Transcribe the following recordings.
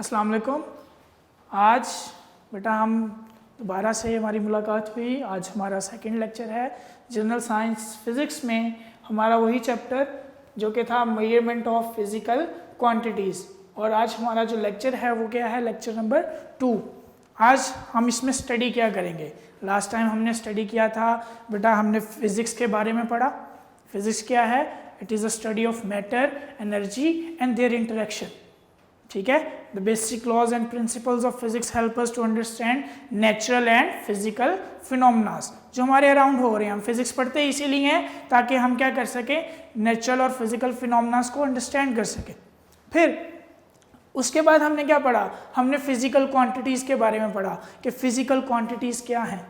अस्सलाम वालेकुम। आज बेटा हम दोबारा से हमारी मुलाकात हुई। आज हमारा सेकंड लेक्चर है जनरल साइंस फिज़िक्स में। हमारा वही चैप्टर जो कि था मेजरमेंट ऑफ फिज़िकल क्वांटिटीज़, और आज हमारा जो लेक्चर है वो क्या है, लेक्चर नंबर 2। आज हम इसमें स्टडी क्या करेंगे। लास्ट टाइम हमने स्टडी किया था बेटा, हमने फिज़िक्स के बारे में पढ़ा। फिज़िक्स क्या है? It is a study of matter, energy and their interaction. ठीक है, the basic laws and principles of physics help us to understand natural and physical phenomenas जो हमारे अराउंड हो रहे हैं। हम फिजिक्स पढ़ते ही इसीलिए हैं ताकि हम क्या कर सकें, नेचुरल और फिजिकल फिनोमेनास को अंडरस्टैंड कर सकें। फिर उसके बाद हमने क्या पढ़ा, हमने फिजिकल क्वांटिटीज़ के बारे में पढ़ा कि फिजिकल क्वांटिटीज़ क्या हैं।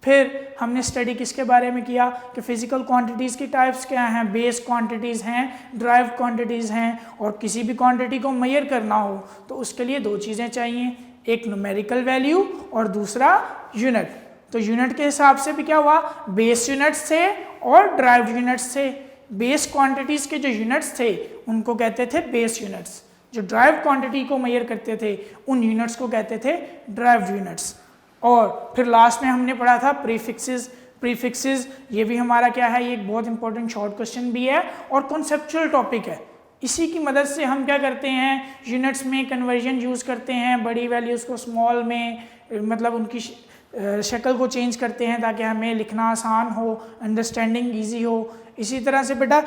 फिर हमने स्टडी किसके बारे में किया कि फिजिकल क्वांटिटीज़ की टाइप्स क्या हैं। बेस क्वांटिटीज़ हैं, ड्राइव क्वांटिटीज़ हैं, और किसी भी क्वांटिटी को मेजर करना हो तो उसके लिए दो चीज़ें चाहिए, एक न्यूमेरिकल वैल्यू और दूसरा यूनिट। तो यूनिट के हिसाब से भी क्या हुआ, बेस यूनिट्स थे और ड्राइव यूनिट्स थे। बेस क्वांटिटीज़ के जो यूनिट्स थे उनको कहते थे बेस यूनिट्स, जो ड्राइव क्वांटिटी को मेजर करते थे उन यूनिट्स को कहते थे ड्राइव यूनिट्स। और फिर लास्ट में हमने पढ़ा था प्रीफिक्सेस। प्रीफिक्सेस ये भी हमारा क्या है, ये एक बहुत इंपॉर्टेंट शॉर्ट क्वेश्चन भी है और कॉन्सेप्चुअल टॉपिक है। इसी की मदद से हम क्या करते हैं, यूनिट्स में कन्वर्जन यूज़ करते हैं, बड़ी वैल्यूज़ को स्मॉल में, मतलब उनकी शक्ल को चेंज करते हैं ताकि हमें लिखना आसान हो, अंडरस्टैंडिंग ईजी हो। इसी तरह से बेटा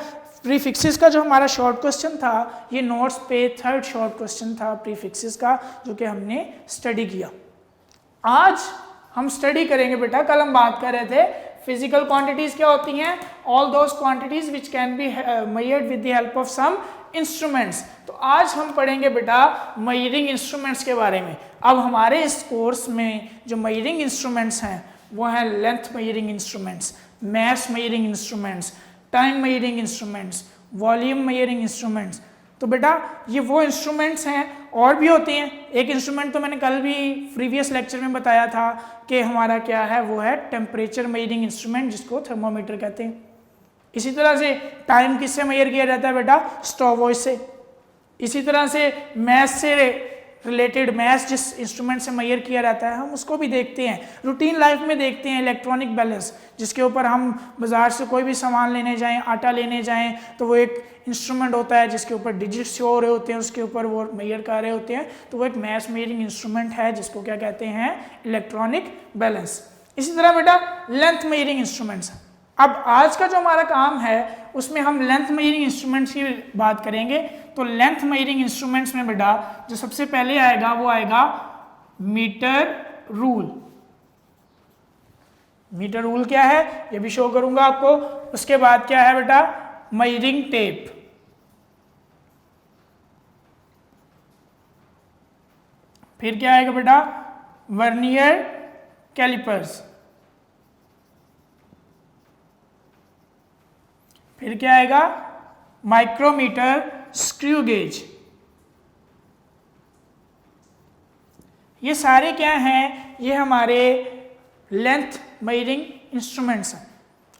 प्रीफिक्सेस का जो हमारा शॉर्ट क्वेश्चन था, ये नोट्स पे थर्ड शॉर्ट क्वेश्चन था प्रीफिक्सेस का, जो कि हमने स्टडी किया। आज हम स्टडी करेंगे बेटा, कल हम बात कर रहे थे फिजिकल क्वांटिटीज क्या होती हैं, all those quantities which can be measured with the help of some instruments. तो आज हम पढ़ेंगे बेटा मेजरिंग इंस्ट्रूमेंट्स के बारे में। अब हमारे इस कोर्स में जो मेजरिंग इंस्ट्रूमेंट्स हैं वो हैं length measuring instruments, mass measuring instruments, time measuring instruments, volume measuring instruments. तो बेटा ये वो इंस्ट्रूमेंट्स हैं, और भी होते हैं। एक इंस्ट्रूमेंट तो मैंने कल भी प्रीवियस लेक्चर में बताया था कि हमारा क्या है, वो है टेम्परेचर मेजरिंग इंस्ट्रूमेंट, जिसको थर्मोमीटर कहते हैं। इसी तरह से टाइम किससे मेजर किया जाता है बेटा, स्टॉपवॉच से। इसी तरह से मैथ से रिलेटेड, मैथ जिस इंस्ट्रूमेंट से मेजर किया जाता है हम उसको भी देखते हैं, रूटीन लाइफ में देखते हैं। इलेक्ट्रॉनिक बैलेंस, जिसके ऊपर हम बाजार से कोई भी सामान लेने जाएं, आटा लेने जाएं, तो वो एक इंस्ट्रूमेंट होता है जिसके ऊपर डिजिट्स शो हो रहे होते हैं, उसके ऊपर वो मेजर कर रहे होते हैं, तो वो एक मैथ मेजरिंग इंस्ट्रूमेंट है जिसको क्या कहते हैं, इलेक्ट्रॉनिक बैलेंस। इसी तरह बेटा लेंथ मेजरिंग इंस्ट्रूमेंट्स। अब आज का जो हमारा काम है उसमें हम लेंथ मेजरिंग इंस्ट्रूमेंट्स की बात करेंगे। तो लेंथ मेजरिंग इंस्ट्रूमेंट्स में बेटा जो सबसे पहले आएगा वो आएगा मीटर रूल। मीटर रूल क्या है ये भी शो करूंगा आपको। उसके बाद क्या है बेटा, मेजरिंग टेप। फिर क्या आएगा बेटा, वर्नियर कैलिपर्स। फिर क्या आएगा, माइक्रोमीटर, स्क्रू गेज। ये सारे क्या हैं, ये हमारे लेंथ मेजरिंग इंस्ट्रूमेंट्स हैं।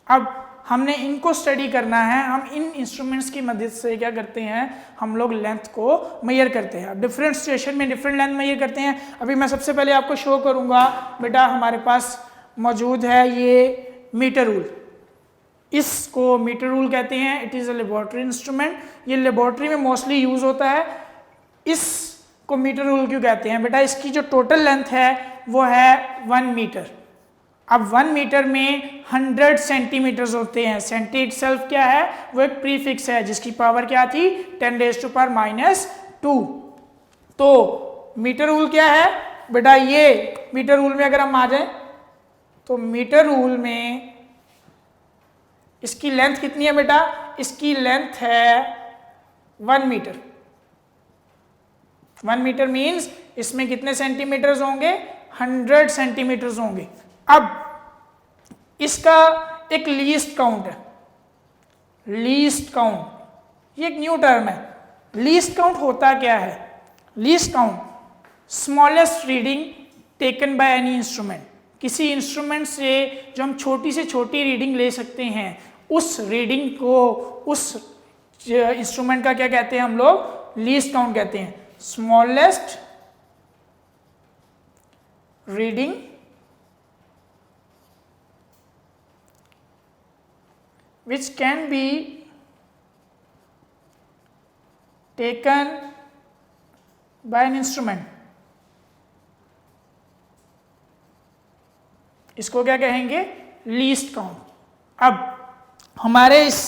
अब हमने इनको स्टडी करना है। हम इन इंस्ट्रूमेंट्स की मदद से क्या करते हैं, हम लोग लेंथ को मेजर करते हैं। अब डिफरेंट सिचुएशन में डिफरेंट लेंथ मेजर करते हैं। अभी मैं सबसे पहले आपको शो करूंगा बेटा, हमारे पास मौजूद है ये मीटर रूल। इसको मीटर रूल कहते हैं। It is a laboratory instrument. ये लेबोरेटरी में मोस्टली यूज होता है। इसको मीटर रूल क्यों कहते हैं बेटा, इसकी जो टोटल लेंथ है वो है 1 मीटर। अब 1 मीटर में 100 सेंटीमीटर्स होते हैं। सेंटी इटसेल्फ क्या है, वो एक प्रीफिक्स है जिसकी पावर क्या थी, 10⁻⁻²। तो मीटर रूल क्या है बेटा, ये मीटर रूल में अगर हम आ जाए तो मीटर रूल में इसकी लेंथ कितनी है बेटा, इसकी लेंथ है 1 मीटर। 1 मीटर मीन्स इसमें कितने सेंटीमीटर्स होंगे, 100 सेंटीमीटर्स होंगे। अब इसका एक लीस्ट काउंट है। लीस्ट काउंट ये एक न्यू टर्म है। लीस्ट काउंट होता क्या है, least count smallest reading taken by any instrument. किसी इंस्ट्रूमेंट से जो हम छोटी से छोटी रीडिंग ले सकते हैं, उस रीडिंग को, उस इंस्ट्रूमेंट का क्या कहते हैं हम लोग, लीस्ट काउंट कहते हैं। Smallest reading which can be taken by an instrument. इसको क्या कहेंगे? Least count. अब हमारे इस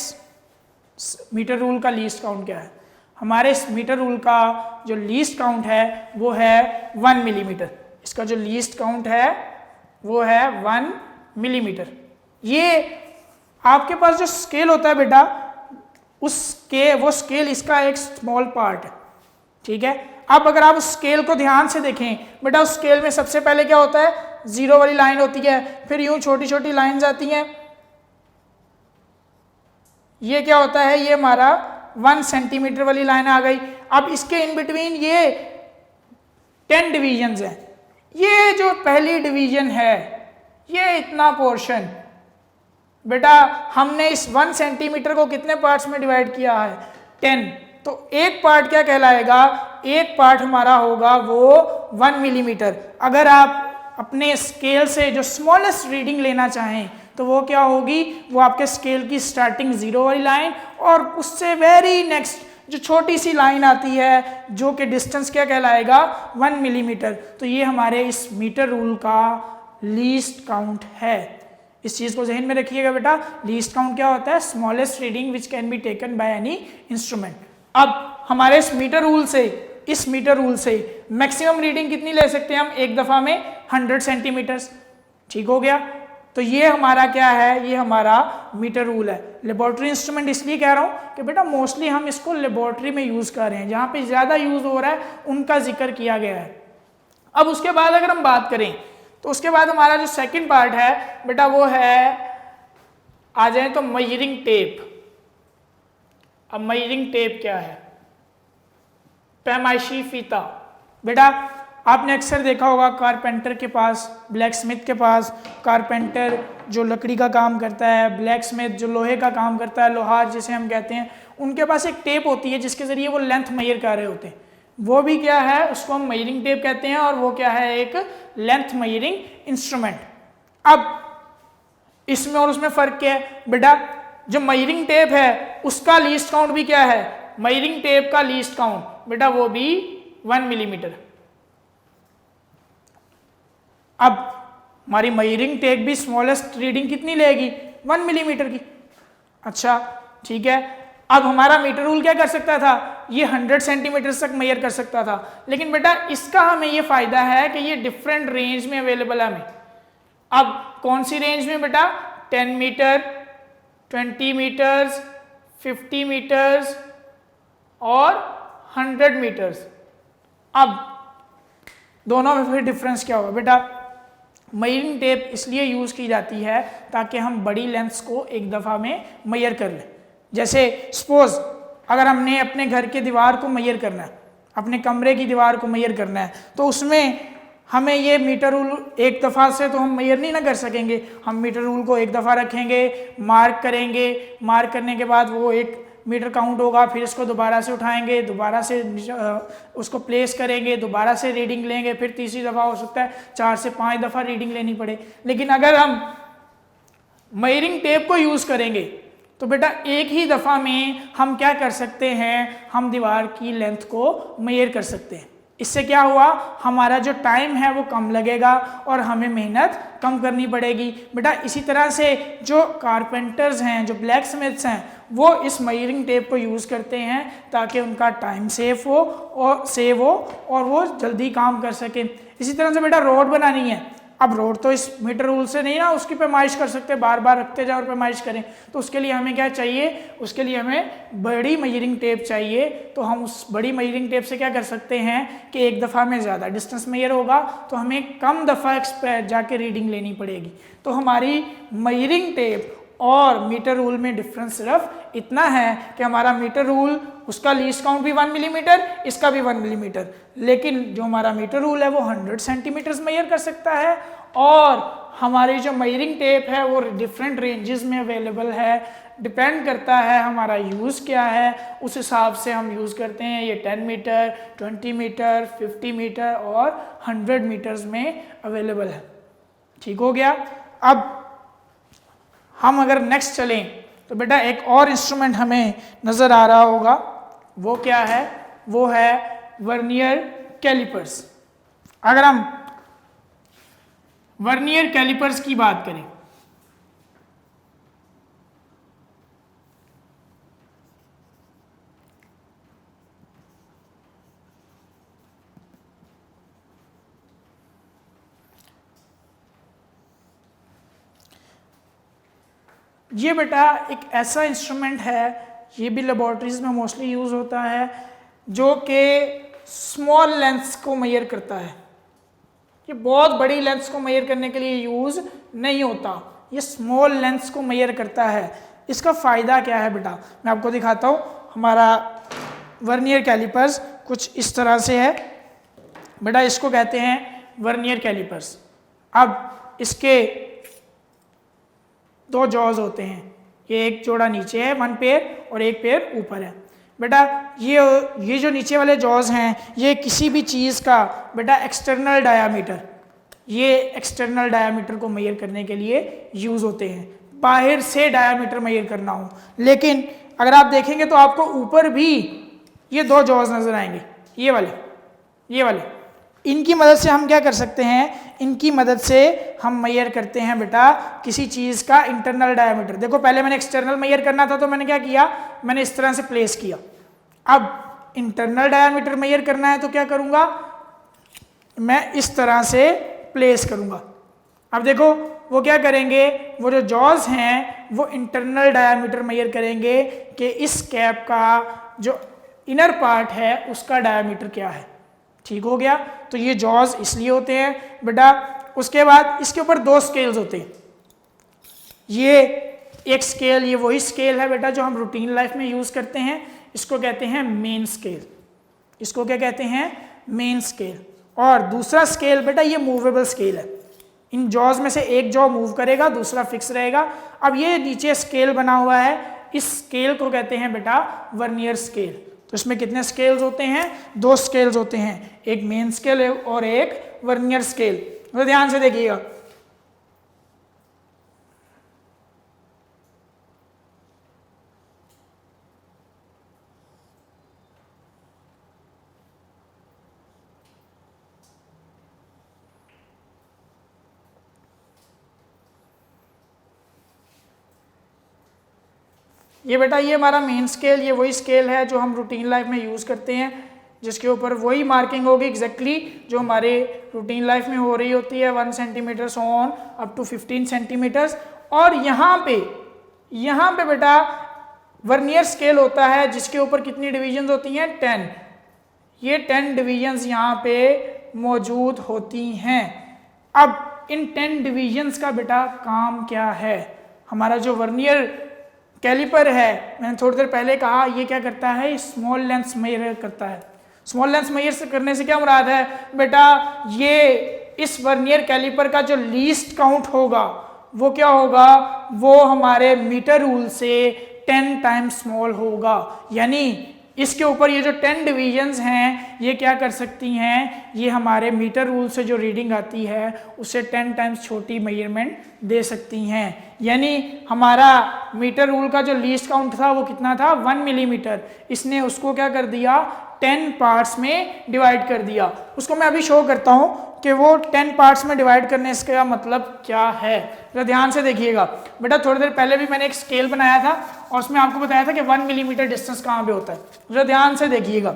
मीटर रूल का लीस्ट काउंट क्या है? हमारे इस मीटर रूल का जो लीस्ट काउंट है वो है 1 मिलीमीटर. इसका जो लीस्ट काउंट है वो है 1 मिलीमीटर. ये आपके पास जो स्केल होता है बेटा, वो स्केल इसका एक स्मॉल पार्ट है, ठीक है. अब अगर आप उस स्केल को ध्यान से देखें बेटा, उस स्केल में सबसे पहले क्या होता है? जीरो वाली लाइन होती है, फिर यूं छोटी छोटी लाइंस आती हैं. ये क्या होता है? ये हमारा 1 सेंटीमीटर वाली लाइन आ गई. अब इसके इन बिटवीन ये 10 डिवीजन्स हैं. ये जो पहली डिवीजन है, ये इतना पोर्शन बेटा, हमने इस 1 सेंटीमीटर को कितने पार्ट्स में डिवाइड किया है? 10. तो एक पार्ट क्या कहलाएगा? एक पार्ट हमारा होगा वो 1 मिलीमीटर. अगर आप अपने स्केल से जो स्मॉलेस्ट रीडिंग लेना चाहें तो वो क्या होगी? वो आपके स्केल की स्टार्टिंग जीरो वाली लाइन और उससे वेरी नेक्स्ट जो छोटी सी लाइन आती है जो कि डिस्टेंस क्या कहलाएगा? 1 मिलीमीटर. तो ये हमारे इस मीटर रूल का लीस्ट काउंट है. इस चीज़ को जहन में रखिएगा बेटा. लीस्ट काउंट क्या होता है? Smallest reading which can be taken by any instrument. अब हमारे इस मीटर रूल से मैक्सिमम रीडिंग कितनी ले सकते हैं हम एक दफ़ा में? 100 सेंटीमीटर्स. ठीक हो गया. तो ये हमारा क्या है? ये हमारा मीटर रूल है. लेबोरेटरी इंस्ट्रूमेंट इसलिए कह रहा हूँ कि बेटा मोस्टली हम इसको लेबोरेटरी में यूज़ कर रहे हैं, जहाँ पे ज़्यादा यूज़ हो रहा है उनका जिक्र किया गया है. अब उसके बाद अगर हम बात करें तो उसके बाद हमारा जो सेकंड पार्ट है बेटा वो है, आ जाए तो मेजरिंग टेप. अब मेजरिंग टेप क्या है? पैमाइशी फीता. बेटा आपने अक्सर देखा होगा कारपेंटर के पास, ब्लैक स्मिथ के पास, कारपेंटर जो लकड़ी का काम करता है, ब्लैक स्मिथ जो लोहे का काम करता है, लोहार जिसे हम कहते हैं, उनके पास एक टेप होती है जिसके ज़रिए वो लेंथ मेजर कर रहे होते हैं. वो भी क्या है? उसको हम मेजरिंग टेप कहते हैं और वो क्या है? एक लेंथ मेजरिंग इंस्ट्रूमेंट. अब इसमें और उसमें फ़र्क क्या है बेटा? जो मेजरिंग टेप है उसका लीस्ट काउंट भी क्या है? मेजरिंग टेप का लीस्ट काउंट बेटा वो भी 1 मिलीमीटर. अब हमारी मेजरिंग टेप भी स्मॉलेस्ट रीडिंग कितनी लेगी? 1 मिलीमीटर की. अच्छा ठीक है. अब हमारा मीटर रूल क्या कर सकता था? ये 100 सेंटीमीटर तक मेजर कर सकता था, लेकिन बेटा इसका हमें ये फायदा है कि ये डिफरेंट रेंज में अवेलेबल है हमें. अब कौन सी रेंज में बेटा? 10 मीटर, 20 मीटर्स, 50 मीटर्स और 100 मीटर्स. अब दोनों में फिर डिफरेंस क्या होगा बेटा? मेजरिंग टेप इसलिए यूज़ की जाती है ताकि हम बड़ी लेंथ्स को एक दफ़ा में मेजर कर लें. जैसे सपोज अगर हमने अपने घर के दीवार को मेजर करना है, अपने कमरे की दीवार को मेजर करना है, तो उसमें हमें ये मीटर रूल एक दफ़ा से तो हम मेजर नहीं ना कर सकेंगे. हम मीटर रूल को एक दफ़ा रखेंगे, मार्क करेंगे, मार्क करने के बाद वो 1 मीटर काउंट होगा, फिर इसको दोबारा से उठाएंगे, दोबारा से उसको प्लेस करेंगे, दोबारा से रीडिंग लेंगे, फिर तीसरी दफ़ा हो सकता है 4 से 5 दफ़ा रीडिंग लेनी पड़े. लेकिन अगर हम मेजरिंग टेप को यूज़ करेंगे तो बेटा एक ही दफ़ा में हम क्या कर सकते हैं? हम दीवार की लेंथ को मेजर कर सकते हैं. इससे क्या हुआ? हमारा जो टाइम है वो कम लगेगा और हमें मेहनत कम करनी पड़ेगी. बेटा इसी तरह से जो कारपेंटर्स हैं, जो ब्लैक स्मिथ्स हैं, वो इस मेजरिंग टेप को यूज़ करते हैं ताकि उनका टाइम सेव हो और वो जल्दी काम कर सकें. इसी तरह से बेटा रोड बनानी है. अब रोड तो इस मीटर रूल से नहीं ना उसकी पैमाइश कर सकते, बार बार रखते जाओ और पैमाइश करें. तो उसके लिए हमें क्या चाहिए? उसके लिए हमें बड़ी मेजरिंग टेप चाहिए. तो हम उस बड़ी मेजरिंग टेप से क्या कर सकते हैं कि एक दफ़ा में ज़्यादा डिस्टेंस मेजर होगा तो हमें कम दफ़ा जाके रीडिंग लेनी पड़ेगी. तो हमारी मेजरिंग टेप और मीटर रूल में डिफरेंस सिर्फ इतना है कि हमारा मीटर रूल उसका लीस्ट काउंट भी 1 मिलीमीटर, इसका भी 1 मिलीमीटर, लेकिन जो हमारा मीटर रूल है वो 100 सेंटीमीटर्स मेजर कर सकता है और हमारी जो मेजरिंग टेप है वो डिफरेंट रेंजेस में अवेलेबल है. डिपेंड करता है हमारा यूज़ क्या है, उस हिसाब से हम यूज़ करते हैं। ये 10 मीटर, 20 मीटर, 50 मीटर और 100 मीटर्स में अवेलेबल है। ठीक हो गया। अब हम अगर नेक्स्ट चलें तो बेटा एक और इंस्ट्रूमेंट हमें नज़र आ रहा होगा, वो क्या है? वो है वर्नियर कैलिपर्स। अगर हम वर्नियर कैलिपर्स की बात करें, ये बेटा एक ऐसा इंस्ट्रूमेंट है, ये भी लेबोरेटरीज में मोस्टली यूज़ होता है, जो कि स्मॉल लेंथ्स को मेजर करता है। ये बहुत बड़ी लेंथ्स को मेजर करने के लिए यूज़ नहीं होता, ये स्मॉल लेंथ्स को मेजर करता है। इसका फ़ायदा क्या है बेटा, मैं आपको दिखाता हूँ। हमारा वर्नियर कैलिपर्स कुछ इस तरह से है बेटा, इसको कहते हैं वर्नियर कैलिपर्स। अब इसके दो जॉज होते हैं, ये एक जोड़ा नीचे है, वन पेयर, और एक पेयर ऊपर है। बेटा ये जो नीचे वाले जॉज हैं, ये किसी भी चीज़ का बेटा एक्सटर्नल डायामीटर, ये एक्सटर्नल डायामीटर को मेजर करने के लिए यूज़ होते हैं। बाहर से डायामीटर मेजर करना हो, लेकिन अगर आप देखेंगे तो आपको ऊपर भी ये दो जॉज नज़र आएंगे, ये वाले। इनकी मदद से हम क्या कर सकते हैं? इनकी मदद से हम मेजर करते हैं बेटा किसी चीज़ का इंटरनल डायमीटर। देखो पहले मैंने एक्सटर्नल मेजर करना था, तो मैंने क्या किया? मैंने इस तरह से प्लेस किया। अब इंटरनल डायमीटर मेजर करना है तो क्या करूँगा? मैं इस तरह से प्लेस करूँगा। अब देखो वो क्या करेंगे, वो जो जॉज हैं वो इंटरनल डायमीटर मेजर करेंगे कि इस कैप का जो इनर पार्ट है उसका डायमीटर क्या है। ठीक हो गया। तो ये जॉज इसलिए होते हैं बेटा। उसके बाद इसके ऊपर दो स्केल्स होते हैं। ये एक स्केल, ये वही स्केल है बेटा जो हम रूटीन लाइफ में यूज़ करते हैं, इसको कहते हैं मेन स्केल। इसको क्या कहते हैं? Main scale. और दूसरा स्केल बेटा ये मूवेबल स्केल है। इन जॉज में से एक जॉ मूव करेगा, दूसरा फिक्स रहेगा। अब ये नीचे स्केल बना हुआ है, इस स्केल को कहते हैं बेटा वर्नियर स्केल। तो इसमें कितने स्केल्स होते हैं? दो स्केल्स होते हैं, एक मेन स्केल और एक वर्नियर स्केल। तो ध्यान से देखिएगा। ये बेटा ये हमारा मेन स्केल, ये वही स्केल है जो हम रूटीन लाइफ में यूज़ करते हैं, जिसके ऊपर वही मार्किंग होगी एग्जैक्टली जो हमारे रूटीन लाइफ में हो रही होती है, 1 centimetre on up to 15 centimetres. और यहाँ पे बेटा वर्नियर स्केल होता है जिसके ऊपर कितनी डिवीजन होती हैं? 10। ये 10 डिवीजन्स यहाँ पे मौजूद होती हैं। अब इन 10 डिवीजन्स का बेटा काम क्या है? हमारा जो वर्नियर कैलिपर है, मैंने थोड़ी देर पहले कहा, ये क्या करता है? स्मॉल लेंथ्स मेजर करता है। स्मॉल लेंथ्स मेजर करने से क्या मुराद है बेटा? ये इस वर्नियर कैलिपर का जो लीस्ट काउंट होगा वो क्या होगा? वो हमारे मीटर रूल से 10 टाइम्स स्मॉल होगा। यानी इसके ऊपर ये जो 10 डिवीजन्स हैं ये क्या कर सकती हैं? ये हमारे मीटर रूल से जो रीडिंग आती है उससे 10 टाइम्स छोटी मेजरमेंट दे सकती हैं। यानी हमारा मीटर रूल का जो लीस्ट काउंट था वो कितना था? 1 मिलीमीटर। इसने उसको क्या कर दिया? 10 पार्ट्स में डिवाइड कर दिया। उसको मैं अभी शो करता हूँ कि वो 10 पार्ट्स में डिवाइड करने का मतलब क्या है। तो ध्यान से देखिएगा बेटा। थोड़ी देर पहले भी मैंने एक स्केल बनाया था और उसमें आपको बताया था कि 1 मिलीमीटर डिस्टेंस कहाँ पे होता है। तो ध्यान से देखिएगा।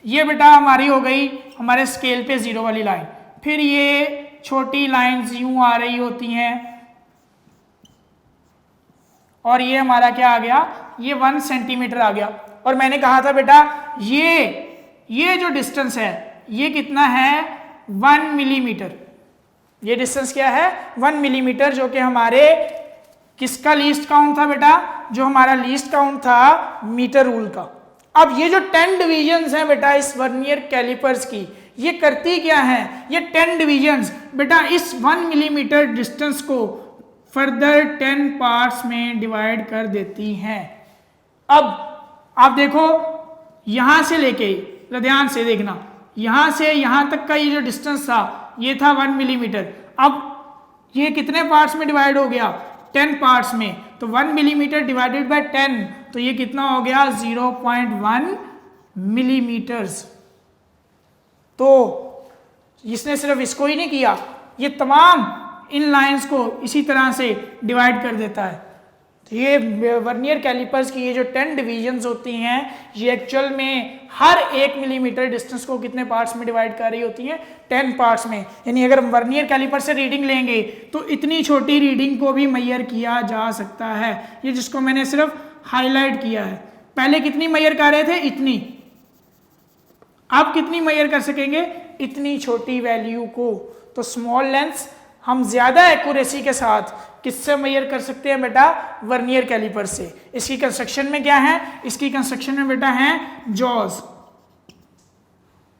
ये बेटा हमारी हो गई हमारे स्केल पे 0 वाली लाइन। फिर ये छोटी लाइन्स यूं आ रही होती हैं और ये हमारा क्या आ गया? ये 1 सेंटीमीटर आ गया। और मैंने कहा था बेटा ये जो डिस्टेंस है ये कितना है? 1 मिलीमीटर। ये डिस्टेंस क्या है? 1 मिलीमीटर, जो कि हमारे किसका लीस्ट काउंट था बेटा? जो हमारा लीस्ट काउंट था मीटर रूल का। अब ये जो 10 डिवीजन्स हैं बेटा इस वर्नियर कैलिपर्स की, ये करती क्या है? ये 10 डिवीजन्स बेटा इस 1 मिलीमीटर डिस्टेंस को फर्दर 10 पार्ट्स में डिवाइड कर देती हैं। अब आप देखो यहां से लेके, ध्यान से देखना, यहां से यहां तक का ये जो डिस्टेंस था ये था 1 मिलीमीटर। अब ये कितने पार्ट्स में डिवाइड हो गया? 10 पार्ट्स में। तो 1 मिलीमीटर डिवाइडेड बाय 10, तो ये कितना हो गया? 0.1 मिलीमीटर्स। तो इसने सिर्फ इसको ही नहीं किया, ये तमाम इन लाइंस को इसी तरह से डिवाइड कर देता है। तो ये वर्नियर कैलिपर्स की ये जो 10 डिवीजन्स होती हैं, ये एक्चुअल में हर 1 मिलीमीटर डिस्टेंस को कितने पार्ट्स में डिवाइड कर रही होती हैं? 10 पार्ट्स में। यानी अगर हम वर्नियर कैलिपर से रीडिंग लेंगे तो इतनी छोटी रीडिंग को भी मेजर किया जा सकता है। ये जिसको मैंने सिर्फ हाईलाइट किया है। पहले कितनी मेजर कर रहे थे? इतनी। आप कितनी मेजर कर सकेंगे? इतनी छोटी वैल्यू को। तो स्मॉल लेंस हम ज्यादा एक्यूरेसी के साथ किससे मेजर कर सकते हैं बेटा? वर्नियर कैलिपर से। इसकी कंस्ट्रक्शन में क्या है? इसकी कंस्ट्रक्शन में बेटा है जॉज,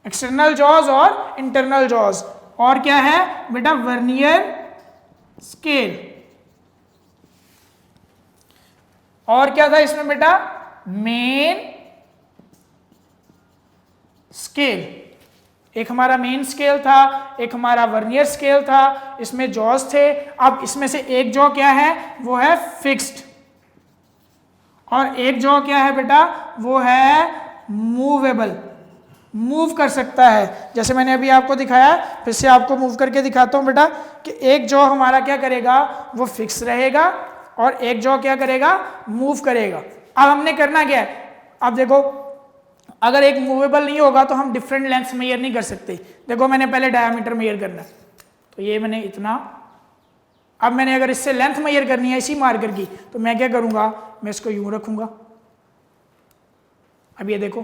एक्सटर्नल जॉज और इंटरनल जॉज। और क्या है बेटा? Vernier scale. और क्या था इसमें बेटा? Main scale. एक हमारा मेन स्केल था, एक हमारा वर्नियर स्केल था, इसमें जॉज थे। अब इसमें से एक जॉ क्या है? वो है फिक्स्ड, और एक जॉ क्या है बेटा? वो है मूवेबल, मूव कर सकता है। जैसे मैंने अभी आपको दिखाया, फिर से आपको मूव करके दिखाता हूं बेटा, कि एक जॉ हमारा क्या करेगा? वो फिक्स रहेगा, और एक जॉ क्या करेगा? मूव करेगा। अब हमने करना क्या है? अब देखो, अगर एक मूवेबल नहीं होगा तो हम डिफरेंट लेंथ मेजर नहीं कर सकते। देखो मैंने पहले डायमीटर मेजर करना, तो ये मैंने इतना, अब मैंने अगर इससे लेंथ मेजर करनी है इसी मार्कर की, तो मैं क्या करूंगा? मैं इसको यूं रखूंगा। अब ये देखो,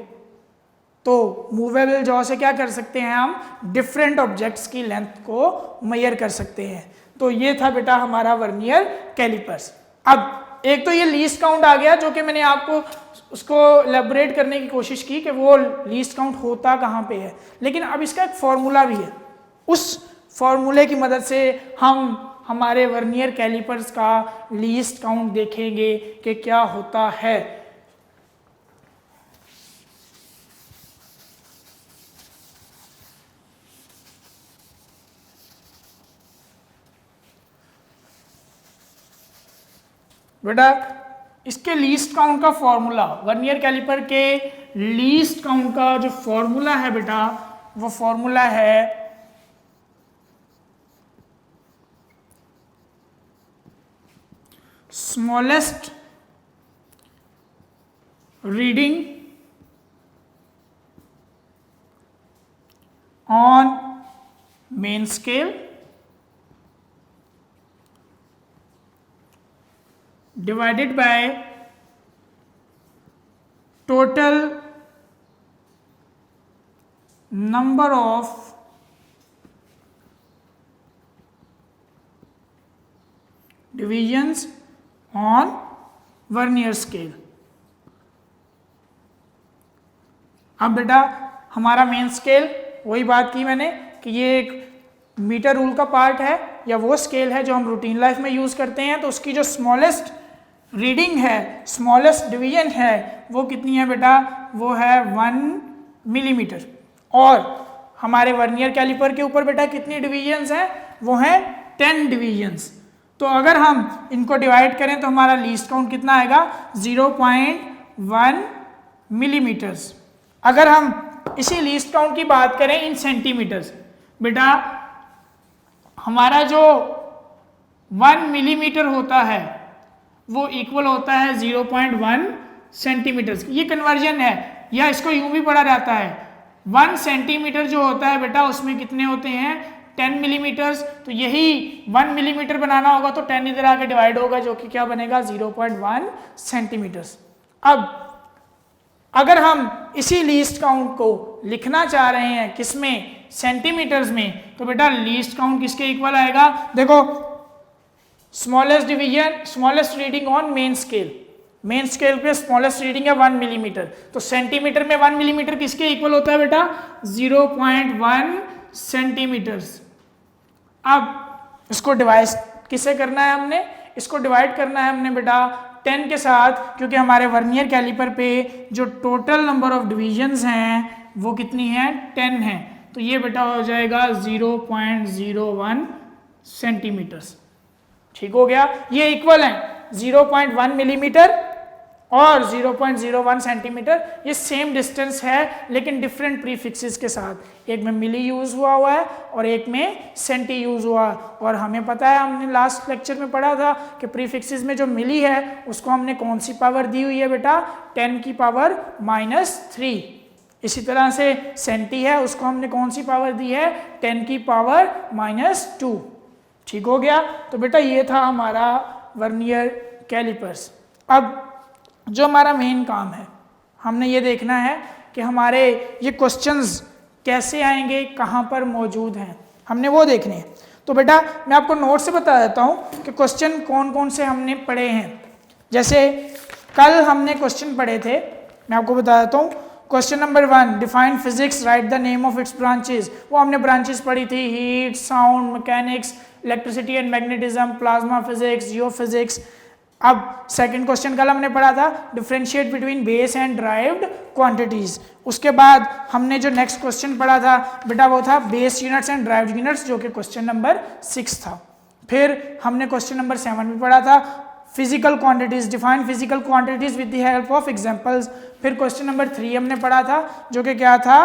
तो मूवेबल जॉ से क्या कर सकते हैं हम? डिफरेंट ऑब्जेक्ट्स की लेंथ को मेजर कर सकते हैं। तो ये था बेटा हमारा वर्नियर कैलिपर्स। अब एक तो ये लीस्ट काउंट आ गया, जो कि मैंने आपको उसको एलैबोरेट करने की कोशिश की कि वो लीस्ट काउंट होता कहाँ पे है। लेकिन अब इसका एक फॉर्मूला भी है, उस फॉर्मूले की मदद से हम हमारे वर्नियर कैलिपर्स का लीस्ट काउंट देखेंगे कि क्या होता है। बेटा इसके लीस्ट काउंट का फॉर्मूला, वर्नियर कैलिपर के लीस्ट काउंट का जो फॉर्मूला है बेटा, वो फॉर्मूला है smallest reading on main scale divided by total number of divisions on vernier scale. अब बेटा हमारा मेन स्केल, वही बात की मैंने कि ये एक मीटर रूल का पार्ट है या वो स्केल है जो हम रूटीन लाइफ में यूज करते हैं। तो उसकी जो स्मॉलेस्ट रीडिंग है, स्मॉलेस्ट डिवीजन है, वो कितनी है बेटा? वो है 1 मिलीमीटर। और हमारे वर्नियर कैलिपर के ऊपर बेटा कितनी डिवीजन्स हैं? वो हैं 10 डिवीजन्स। तो अगर हम इनको डिवाइड करें तो हमारा लीस्ट काउंट कितना आएगा? 0.1 मिलीमीटर्स। अगर हम इसी लीस्ट काउंट की बात करें इन सेंटीमीटर्स, बेटा हमारा जो 1 मिलीमीटर होता है वो इक्वल होता है 0.1 सेंटीमीटर्स। ये कन्वर्जन है, या इसको यूं भी पढ़ा जाता है, 1 सेंटीमीटर जो होता है बेटा उसमें कितने होते हैं? 10 मिलीमीटर्स। तो यही 1 मिलीमीटर बनाना होगा तो 10 इधर आके डिवाइड होगा, जो कि क्या बनेगा? 0.1 सेंटीमीटर्स। अब अगर हम इसी लीस्ट काउंट को लिखना चाह रहे हैं किसमें? सेंटीमीटर्स में, तो बेटा लीस्ट काउंट किसके इक्वल आएगा? देखो smallest division, smallest reading on main scale, main scale पे स्मॉलेस्ट रीडिंग है 1 मिलीमीटर, तो सेंटीमीटर में 1 मिलीमीटर किसके इक्वल होता है बेटा? 0.1 सेंटीमीटर्स। अब इसको डिवाइड किससे करना है हमने? इसको डिवाइड करना है हमने बेटा 10 के साथ, क्योंकि हमारे वर्नियर कैलिपर पे जो टोटल नंबर ऑफ डिविजन्स हैं वो कितनी है 10 है। तो ये बेटा हो जाएगा 0.01 सेंटीमीटर्स। ठीक हो गया, ये इक्वल है 0.1 मिलीमीटर और 0.01 सेंटीमीटर, ये सेम डिस्टेंस है लेकिन डिफरेंट प्रीफिक्सेस के साथ, एक में मिली यूज हुआ है और एक में सेंटी यूज हुआ। और हमें पता है, हमने लास्ट लेक्चर में पढ़ा था कि प्रीफिक्सेस में जो मिली है उसको हमने कौन सी पावर दी हुई है बेटा 10 की पावर -3। इसी तरह से सेंटी है, उसको हमने कौन सी पावर दी है 10 की पावर -2। ठीक हो गया, तो बेटा ये था हमारा वर्नियर कैलिपर्स। अब जो हमारा मेन काम है, हमने ये देखना है कि हमारे ये क्वेश्चंस कैसे आएंगे, कहाँ पर मौजूद हैं, हमने वो देखने हैं। तो बेटा मैं आपको नोट से बता देता हूँ कि क्वेश्चन कौन कौन से हमने पढ़े हैं। जैसे कल हमने क्वेश्चन पढ़े थे, मैं आपको बता देता हूँ। Question number 1, define physics, right the name of its branches. वो हमने ब्रांचेस पढ़ी थी, heat, sound, mechanics, electricity and magnetism, plasma physics, geophysics. अब सेकंड क्वेश्चन कल हमने पढ़ा था, differentiate between base and derived quantities. उसके बाद हमने जो नेक्स्ट क्वेश्चन पढ़ा था बेटा वो था base units and derived units, जो कि क्वेश्चन नंबर 6 था। फिर हमने क्वेश्चन नंबर 7 भी पढ़ा था, physical quantities, define physical quantities with the help of examples. फिर क्वेश्चन नंबर 3 हमने पढ़ा था, जो कि क्या था,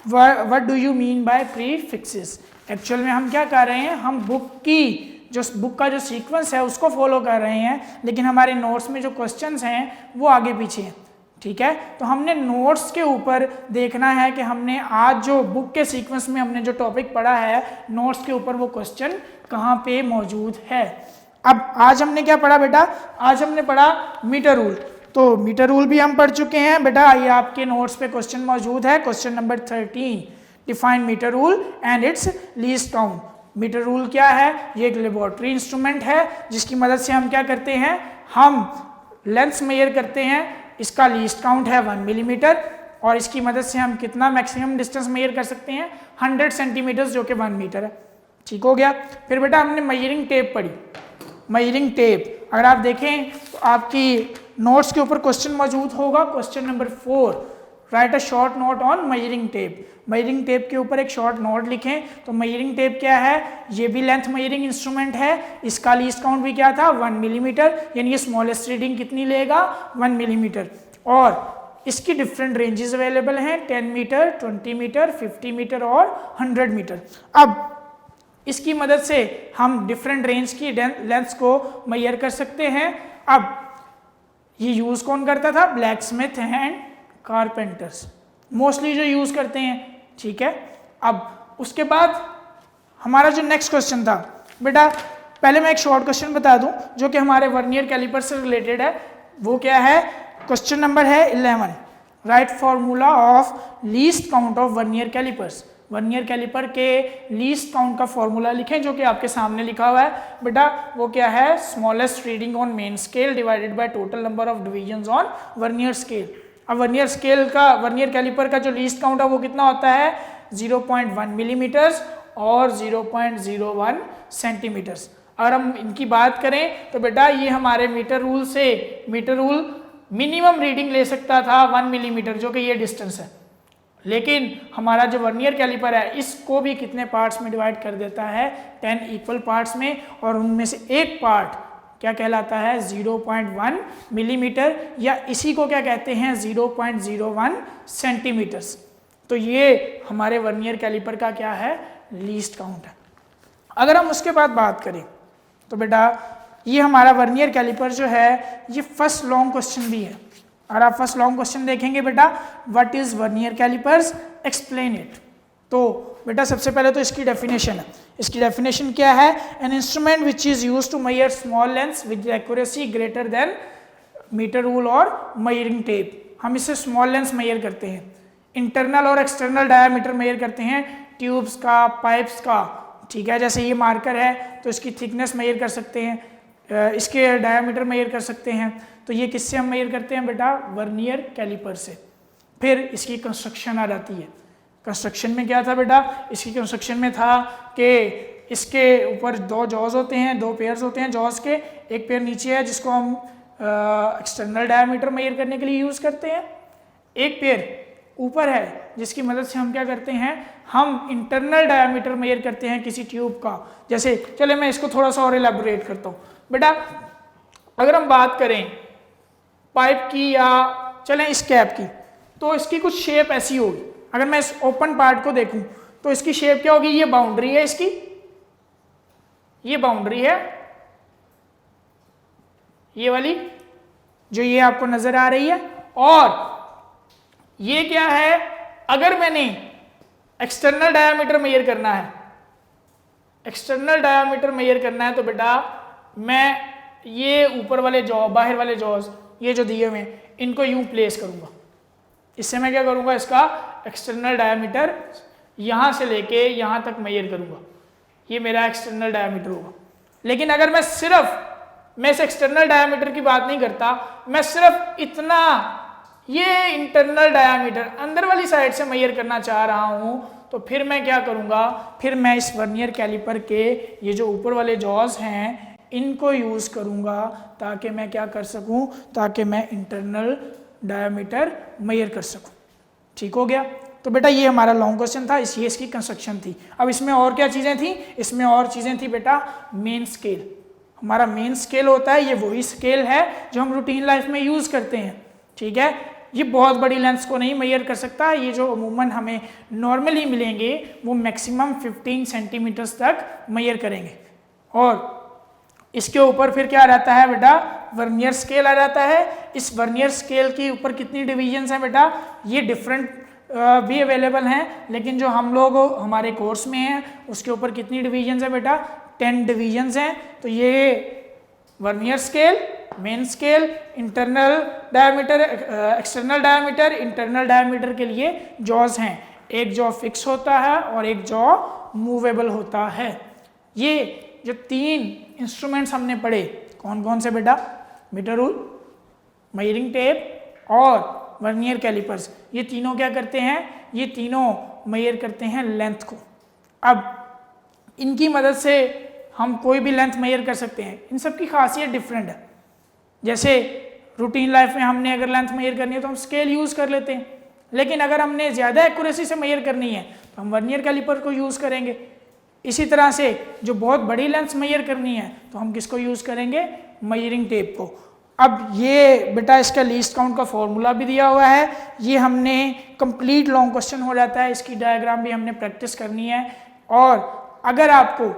what do you mean by prefixes. Actual में हम क्या कर रहे हैं, हम बुक का जो सीक्वेंस है उसको फॉलो कर रहे हैं, लेकिन हमारे नोट्स में जो क्वेश्चंस हैं वो आगे पीछे हैं। ठीक है, तो हमने नोट्स के ऊपर देखना है कि हमने आज जो बुक के सीक्वेंस में हमने जो टॉपिक पढ़ा है, नोट्स के ऊपर वो क्वेश्चन कहाँ पे मौजूद है। अब आज हमने क्या पढ़ा बेटा, आज हमने पढ़ा मीटर रूल। तो मीटर रूल भी हम पढ़ चुके हैं बेटा, ये आपके नोट्स पे क्वेश्चन मौजूद है, question number 13, define metre rule and its least count. Metre rule क्या है, ये एक लेबोरेटरी इंस्ट्रूमेंट है जिसकी मदद से हम क्या करते हैं, हम लेंथ मेजर करते हैं। इसका लीस्ट काउंट है 1 मिलीमीटर और इसकी मदद से हम कितना मैक्सिमम डिस्टेंस मेजर कर सकते हैं 100 सेंटीमीटर, जो कि 1 मीटर है। ठीक हो गया। फिर बेटा हमने मेजरिंग टेप पढ़ी। मेजरिंग टेप अगर आप देखें तो आपकी नोट्स के ऊपर क्वेश्चन मौजूद होगा, question number 4, right a short note on measuring tape. Measuring tape के ऊपर एक शॉर्ट नोट लिखें। तो मेजरिंग टेप क्या है, ये भी लेंथ मेजरिंग इंस्ट्रूमेंट है, इसका लीस्ट काउंट भी क्या था 1 मिलीमीटर, यानी ये स्मॉलेस्ट रीडिंग कितनी लेगा 1 मिलीमीटर। और इसकी डिफरेंट रेंजेस अवेलेबल हैं, 10 मीटर, 20 मीटर, 50 मीटर और 100 मीटर। अब इसकी मदद से हम डिफरेंट रेंज की लेंथ्स को मेजर कर सकते हैं। अब ये यूज कौन करता था, black Smith and carpenters mostly जो यूज करते हैं। ठीक है, अब उसके बाद हमारा जो नेक्स्ट क्वेश्चन था बेटा, पहले मैं एक शॉर्ट क्वेश्चन बता दूं जो कि हमारे वर्नियर कैलिपर से रिलेटेड है। वो क्या है, क्वेश्चन नंबर है 11, write formula of least count of vernier callipers. Vernier calliper के लीस्ट काउंट का फॉर्मूला लिखें, जो कि आपके सामने लिखा हुआ है बेटा। वो क्या है, smallest reading on main scale divided by total number of divisions on vernier scale. अब वर्नियर कैलिपर का जो लीस्ट काउंट है वो कितना होता है 0.1 मिलीमीटर्स और 0.01 सेंटीमीटर्स। अगर हम इनकी बात करें तो बेटा ये हमारे मीटर रूल मिनिमम रीडिंग ले सकता था 1 मिलीमीटर, जो कि ये डिस्टेंस है। लेकिन हमारा जो वर्नियर कैलिपर है इसको भी कितने पार्ट्स में डिवाइड कर देता है 10 इक्वल पार्ट्स में, और उनमें से एक पार्ट क्या कहलाता है 0.1 मिलीमीटर, या इसी को क्या कहते हैं 0.01 सेंटीमीटर्स। तो ये हमारे वर्नियर कैलिपर का क्या है, लीस्ट काउंट है। अगर हम उसके बाद बात करें तो बेटा ये हमारा वर्नियर कैलिपर जो है ये फर्स्ट लॉन्ग क्वेश्चन भी है। अगर आप फर्स्ट लॉन्ग क्वेश्चन देखेंगे बेटा, what is vernier callipers, explain it. तो बेटा सबसे पहले तो इसकी डेफिनेशन है। इसकी डेफिनेशन क्या है, an instrument which is used to measure small lengths with accuracy greater than metre rule और मेजरिंग टेप। हम इससे स्मॉल लेंथ्स मेजर करते हैं, इंटरनल और एक्सटर्नल डायमीटर मेजर करते हैं ट्यूब्स का, पाइप्स का। ठीक है, जैसे ये मार्कर है तो इसकी थिकनेस मेजर कर सकते हैं, इसके डायमीटर मेजर कर सकते हैं। तो ये किससे हम मेजर करते हैं बेटा, वर्नियर कैलिपर से। फिर इसकी कंस्ट्रक्शन आ जाती है। कंस्ट्रक्शन में क्या था बेटा, इसकी कंस्ट्रक्शन में था कि इसके ऊपर 2 जॉज होते हैं, 2 पेयर्स होते हैं जॉज के। एक पेयर नीचे है जिसको हम एक्सटर्नल डायमीटर मेजर करने के लिए यूज़ करते हैं, एक पेयर ऊपर है जिसकी मदद से हम क्या करते हैं, हम इंटरनल डायमीटर मेजर करते हैं किसी ट्यूब का। जैसे चले मैं इसको थोड़ा सा और एलैबोरेट करता हूँ। बेटा अगर हम बात करें पाइप की या चलें इस कैप की, तो इसकी कुछ शेप ऐसी होगी। अगर मैं इस ओपन पार्ट को देखूं तो इसकी शेप क्या होगी, ये बाउंड्री है इसकी, ये बाउंड्री है ये वाली जो ये आपको नजर आ रही है, और ये क्या है, अगर मैंने एक्सटर्नल डायामीटर मेजर करना है, एक्सटर्नल डायामीटर मेजर करना है तो बेटा मैं ये ऊपर वाले जॉ, बाहर वाले जॉज ये जो दिए हुए हैं इनको यूं प्लेस करूंगा। इससे मैं क्या करूंगा, इसका एक्सटर्नल डायामीटर यहां से लेके यहां तक मेजर करूंगा, ये मेरा एक्सटर्नल डायामीटर होगा। लेकिन अगर मैं इस एक्सटर्नल डायामीटर की बात नहीं करता, मैं सिर्फ इतना ये इंटरनल डायामीटर अंदर वाली साइड से मेजर करना चाह रहा हूं, तो फिर मैं क्या करूंगा, फिर मैं इस वर्नियर कैलिपर के ये जो ऊपर वाले जॉज हैं इनको यूज करूंगा ताकि मैं क्या कर सकूं, ताकि मैं इंटरनल डायामीटर मेजर कर सकूं। ठीक हो गया। तो बेटा ये हमारा लॉन्ग क्वेश्चन था, ये इसकी कंस्ट्रक्शन थी। अब इसमें और क्या चीजें थी, इसमें और चीजें थी बेटा मेन स्केल। हमारा मेन स्केल होता है, ये वही स्केल है जो हम रूटीन लाइफ में यूज करते हैं। ठीक है, ये बहुत बड़ी लेंथ्स को नहीं मेजर कर सकता, ये जो अमूमन हमें नॉर्मली मिलेंगे वो मैक्सिमम 15 सेंटीमीटर्स तक मेजर करेंगे। और इसके ऊपर फिर क्या रहता है बेटा, वर्नियर स्केल आ जाता है। इस वर्नियर स्केल के ऊपर कितनी डिवीजन्स हैं बेटा, ये डिफरेंट भी अवेलेबल हैं, लेकिन जो हम लोग हमारे कोर्स में हैं उसके ऊपर कितनी डिवीजन्स हैं बेटा, 10 डिवीजन्स हैं। तो ये vernier scale, main scale, internal diameter, external diameter, internal diameter के लिए जॉज हैं। एक जॉ फिक्स होता है और एक जॉ मूवेबल होता है। ये जो 3 इंस्ट्रूमेंट्स हमने पढ़े कौन कौन से बेटा, मीटर रूल, मेजरिंग टेप और वर्नियर कैलिपर्स, ये तीनों क्या करते हैं, ये तीनों मेजर करते हैं लेंथ को। अब इनकी मदद से हम कोई भी लेंथ मेजर कर सकते हैं। इन सब की खासियत डिफरेंट है। जैसे रूटीन लाइफ में हमने अगर लेंथ मेजर करनी है तो हम स्केल यूज़ कर लेते हैं, लेकिन अगर हमने ज़्यादा एक्यूरेसी से मेजर करनी है तो हम वर्नियर कैलिपर को यूज़ करेंगे। इसी तरह से जो बहुत बड़ी लेंथ मेजर करनी है तो हम किसको यूज़ करेंगे, मेजरिंग टेप को। अब ये बेटा इसका लीस्ट काउंट का फॉर्मूला भी दिया हुआ है, ये हमने कंप्लीट लॉन्ग क्वेश्चन हो जाता है, इसकी डायग्राम भी हमने प्रैक्टिस करनी है। और अगर आपको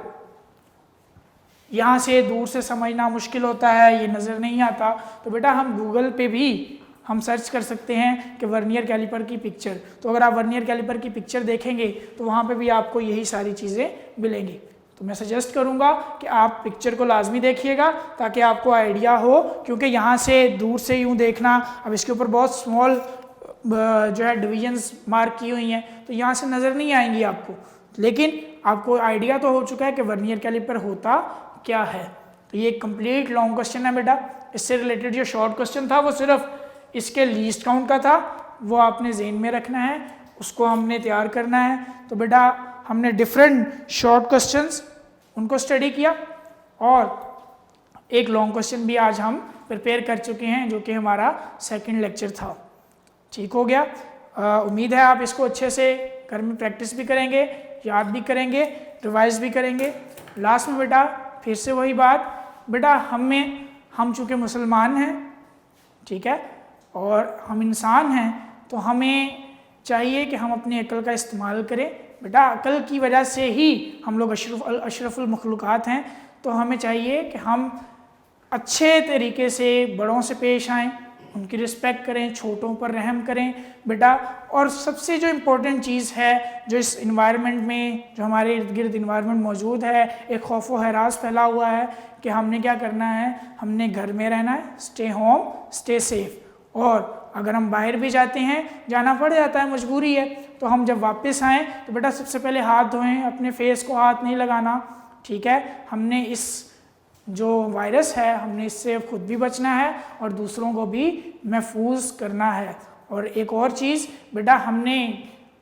यहाँ से दूर से समझना मुश्किल होता है, ये नज़र नहीं आता, तो बेटा हम गूगल पे भी हम सर्च कर सकते हैं कि वर्नियर कैलिपर की पिक्चर। तो अगर आप वर्नियर कैलिपर की पिक्चर देखेंगे तो वहाँ पे भी आपको यही सारी चीज़ें मिलेंगी। तो मैं सजेस्ट करूँगा कि आप पिक्चर को लाजमी देखिएगा ताकि आपको आइडिया हो, क्योंकि यहाँ से दूर से यूँ देखना, अब इसके ऊपर बहुत स्मॉल जो है डिविजन्स मार्क की हुई हैं तो यहाँ से नज़र नहीं आएंगी आपको, लेकिन आपको आइडिया तो हो चुका है कि वर्नियर कैलिपर होता क्या है। तो ये कंप्लीट लॉन्ग क्वेश्चन है बेटा। इससे रिलेटेड जो शॉर्ट क्वेश्चन था वो सिर्फ इसके लीस्ट काउंट का था, वो आपने ज़हन में रखना है, उसको हमने तैयार करना है। तो बेटा हमने डिफरेंट शॉर्ट क्वेश्चंस उनको स्टडी किया और एक लॉन्ग क्वेश्चन भी आज हम प्रिपेयर कर चुके हैं जो कि हमारा सेकंड लेक्चर था। ठीक हो गया। उम्मीद है आप इसको अच्छे से घर में प्रैक्टिस भी करेंगे, याद भी करेंगे, रिवाइज भी करेंगे। लास्ट में बेटा फिर से वही बात, बेटा हम चूँकि मुसलमान हैं, ठीक है, और हम इंसान हैं, तो हमें चाहिए कि हम अपनी अक्ल का इस्तेमाल करें। बेटा अक्ल की वजह से ही हम लोग अशरफुल मखलूक़ात हैं, तो हमें चाहिए कि हम अच्छे तरीके से बड़ों से पेश आएँ, उनकी रिस्पेक्ट करें, छोटों पर रहम करें बेटा। और सबसे जो इम्पोर्टेंट चीज़ है जो इस इन्वायरमेंट में, जो हमारे इर्द गिर्द इन्वायरमेंट मौजूद है, एक खौफ व हरास फैला हुआ है कि हमने क्या करना है, हमने घर में रहना है, स्टे होम स्टे सेफ। और अगर हम बाहर भी जाते हैं, जाना पड़ जाता है, मजबूरी है, तो हम जब वापस आएँ तो बेटा सबसे पहले हाथ धोएं, अपने फेस को हाथ नहीं लगाना, ठीक है। हमने इस जो वायरस है हमने इससे खुद भी बचना है और दूसरों को भी महफूज करना है। और एक और चीज़ बेटा, हमने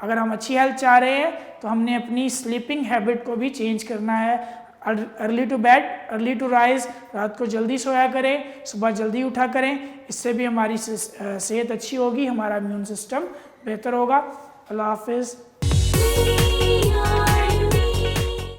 अगर हम अच्छी हेल्थ चाह रहे हैं तो हमने अपनी स्लीपिंग हैबिट को भी चेंज करना है। Early to bed early to rise, रात को जल्दी सोया करें, सुबह जल्दी उठा करें, इससे भी हमारी सेहत अच्छी होगी, हमारा इम्यून सिस्टम बेहतर होगा। अल्लाह हाफिज़।